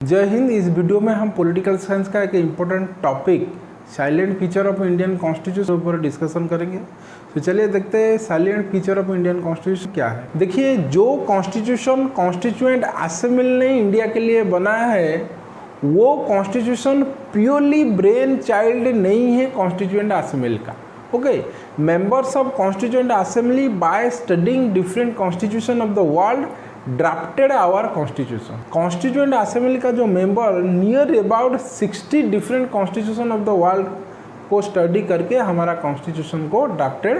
जय हिंद। इस वीडियो में हम पॉलिटिकल साइंस का एक important topic silent feature of Indian constitution पर डिस्कशन करेंगे। तो चलिए देखते हैं silent feature of Indian constitution क्या है। देखिए, जो कॉन्स्टिट्यूशन कॉन्स्टिट्यूएंट असेंबली ने इंडिया के लिए बनाया है वो कॉन्स्टिट्यूशन प्योरली ब्रेन चाइल्ड नहीं है कॉन्स्टिट्यूएंट असेंबली का। Okay, members of constituent assembly by studing different constitution of the world drafted our constitution. Constituent assembly का जो member near about 60 different constitution of the world को study करके हमारा constitution को drafted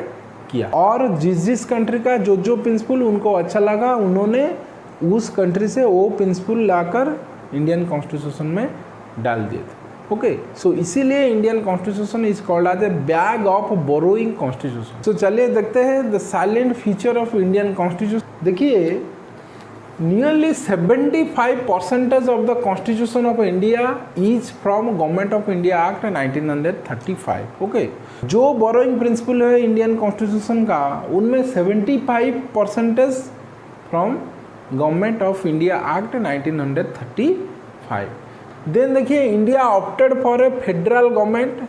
किया, और जिस कंट्री का जो प्रिंसिपल उनको अच्छा लगा उन्होंने उस कंट्री से वो प्रिंसिपल लाकर इंडियन कॉन्स्टिट्यूशन में डाल दिए थे। ओके, सो इसीलिए Indian constitution is called as a bag of borrowing constitution. तो चलिए देखते हैं the silent feature of Indian constitution. देखिए, nearly 75% of the Constitution of India is from Government of India Act 1935। Okay, जो borrowing principle है Indian constitution का उनमें 75% from government of India act 1935। Then देखिए, India opted for a federal government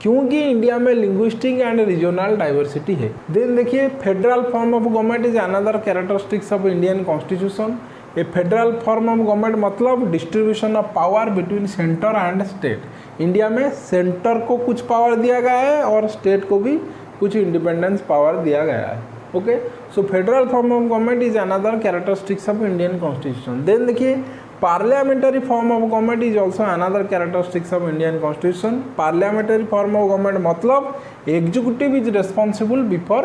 क्योंकि India में linguistic and regional diversity है। Then देखिए, federal form of government is another characteristics of Indian constitution. A federal form of government मतलब distribution of power between centre and state. India में centre को कुछ power दिया गया है और स्टेट को भी कुछ इंडिपेंडेंस पावर दिया गया है। Okay, so federal form of government is another characteristics of Indian constitution. Then देखिए, parliamentary form of government is also another characteristics of Indian constitution। parliamentary form of government मतलब executive is responsible before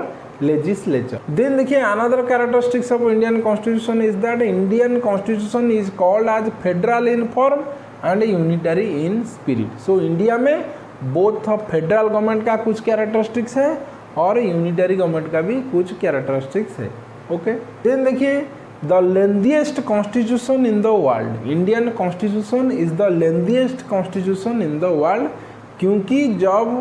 legislature। then देखिए, another characteristics of Indian constitution is that Indian constitution is called as federal in form and unitary in spirit। so India में both of federal government का कुछ characteristics है और unitary government का भी कुछ characteristics है। ओके, then देखिए, The lengthiest constitution in the world। Indian constitution is the lengthiest constitution in the world क्योंकि जब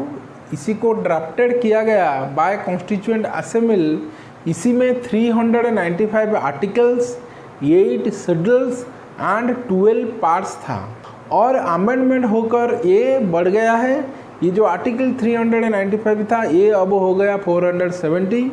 इसी को ड्राफ्टेड किया गया बाय कॉन्स्टिट्यूएंट असेंबली, इसी में 395 आर्टिकल्स, 8 शेड्यूल्स एंड 12 पार्ट्स था, और अमेंडमेंट होकर ये बढ़ गया है। ये जो आर्टिकल 395 था ये अब हो गया 470,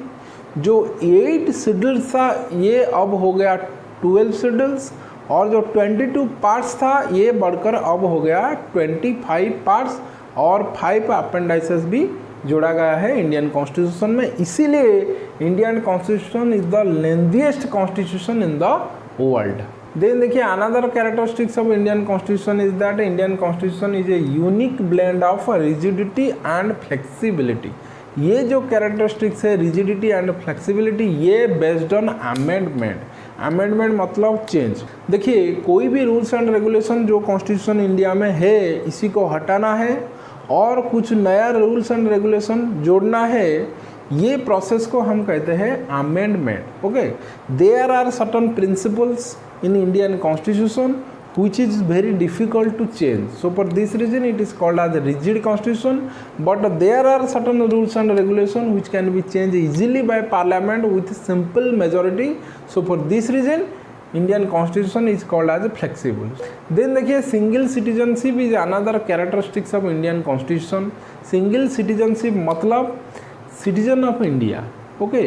जो 8 शेड्यूल्स था ये अब हो गया 12 शेड्यूल्स, और जो 22 पार्ट्स था ये बढ़कर अब हो गया 25 पार्ट्स, और 5 अपेंडिसेस भी जोड़ा गया है इंडियन कॉन्स्टिट्यूशन में। इसीलिए Indian constitution is the lengthiest constitution in the world. Then देखिए, another characteristics of Indian constitution is that Indian constitution is a unique blend of rigidity and flexibility. ये जो कैरेक्टरिस्टिक्स है रिजिडिटी एंड फ्लेक्सिबिलिटी, ये based on amendment. Amendment मतलब change. देखिए, कोई भी rules and regulation जो कॉन्स्टिट्यूशन इंडिया में है इसी को हटाना है और कुछ नया रूल्स एंड रेगुलेशन जोड़ना है, ये प्रोसेस को हम कहते हैं amendment. Okay, there are certain principles in Indian constitution which is very difficult to change, so for this reason it is called as a rigid constitution, but there are certain rules and regulations which can be changed easily by parliament with simple majority, so for this reason Indian constitution is called as flexible। then देखिए, single citizenship is another characteristics of Indian constitution। single citizenship मतलब citizen of India। okay,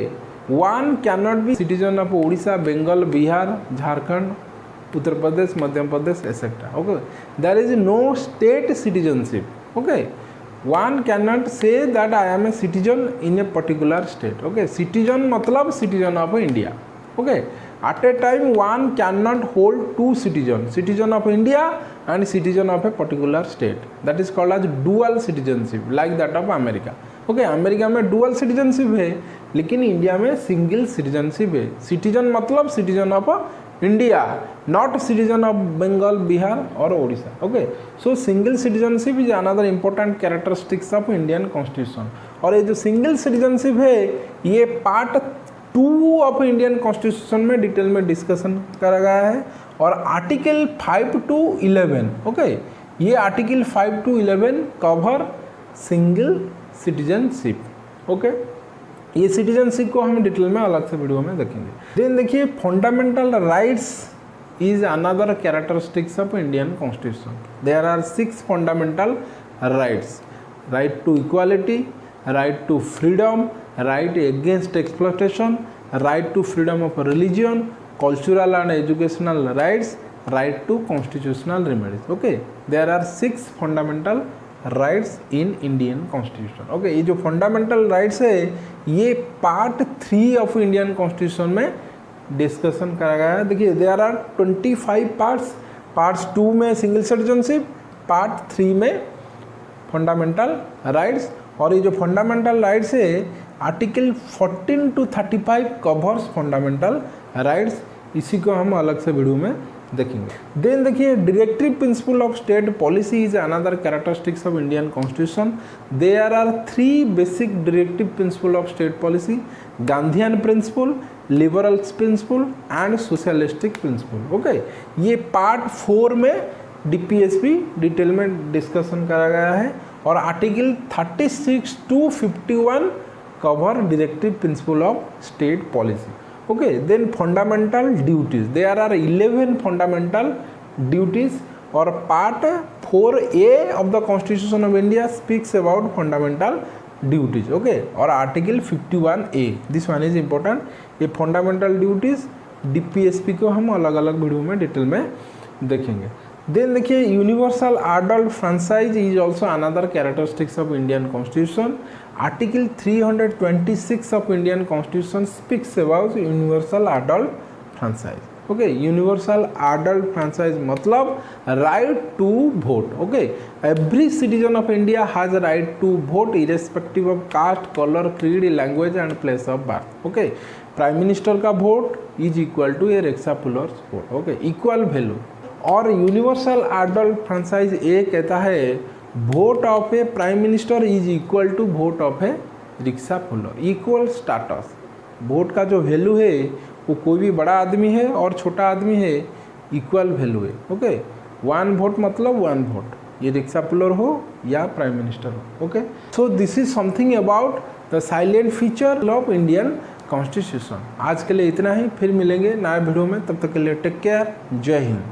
one cannot be citizen of Odisha, Bengal, Bihar, Jharkhand, Uttar Pradesh, Madhya Pradesh etcetera. Okay, there is no state citizenship. Okay, one can not say that I am a citizen in a particular state. Okay, citizen मतलब citizen of India. Okay, at a time one can not hold two citizen, citizen of India and citizen of a particular state, that is called as dual citizenship like that of America. Okay, America में dual citizenship है लेकिन India में single citizenship है। Citizen मतलब citizen of India, not citizen of Bengal, Bihar और Odisha. Okay, so single citizenship is another important characteristics of Indian constitution. और ये जो सिंगल सिटीजनशिप है ये पार्ट 2 ऑफ इंडियन कॉन्स्टिट्यूशन में डिटेल में डिस्कशन करा गया है, और आर्टिकल 5 to 11। ओके, ये article 5 to 11 cover single citizenship. Okay, ये सिटीजनशिप को हम डिटेल में अलग से वीडियो में देखेंगे। देन देखिए, fundamental rights is another characteristics of Indian Constitution. There are 6 fundamental rights: right to equality, right to freedom, right against exploitation, right to freedom of religion, cultural and educational rights, right to constitutional remedies. Okay, there are 6 fundamental rights in Indian constitution. Okay, ये जो fundamental rights है ये part 3 of Indian constitution में discussion करा गया है. देखिए there are 25 parts 2 में सिंगल सिटीजनशिप, पार्ट 3 में फंडामेंटल राइट्स. और ये जो फंडामेंटल राइट्स है article 14 to 35 covers fundamental rights. इसी को हम अलग से वीडियो में देखेंगे. देन देखिए directive principle of state policy is another characteristics of Indian constitution. There are 3 basic directive principle of state policy: Gandhian principle, liberal principle and socialistic principle. Okay, ये part 4 में डीपीएसपी डिटेल में discussion करा गया है. और article 36 to 51 cover directive principle of state policy. Okay, then fundamental duties. There are 11 fundamental duties, or part 4A of the Constitution of India speaks about fundamental duties. Okay, or article 51A. This one is important. ये fundamental duties DPSP को हम अलग अलग video में detail में देखेंगे. Then देखिए universal adult franchise is also another characteristics of Indian constitution. Article 326 of Indian constitution speaks about universal adult franchise. Okay, universal adult franchise मतलब right to vote. Okay, every citizen of India has right to vote irrespective of caste, colour, creed, language and place of birth. Okay, prime minister का vote is equal to a rickshaw pullers vote. Okay, equal value. और universal adult franchise ए कहता है vote of a prime minister is equal to vote of a rickshaw puller. Equal status. Vote का जो value है वो कोई भी बड़ा आदमी है और छोटा आदमी है, इक्वल वैल्यू है. ओके, 1 वोट मतलब 1 वोट, ये रिक्शा पुलर हो या प्राइम मिनिस्टर हो. Okay, so this is something about the silent feature of Indian constitution. आज के लिए इतना ही, फिर मिलेंगे नए वीडियो में. तब तक के लिए टेक केयर. जय हिंद.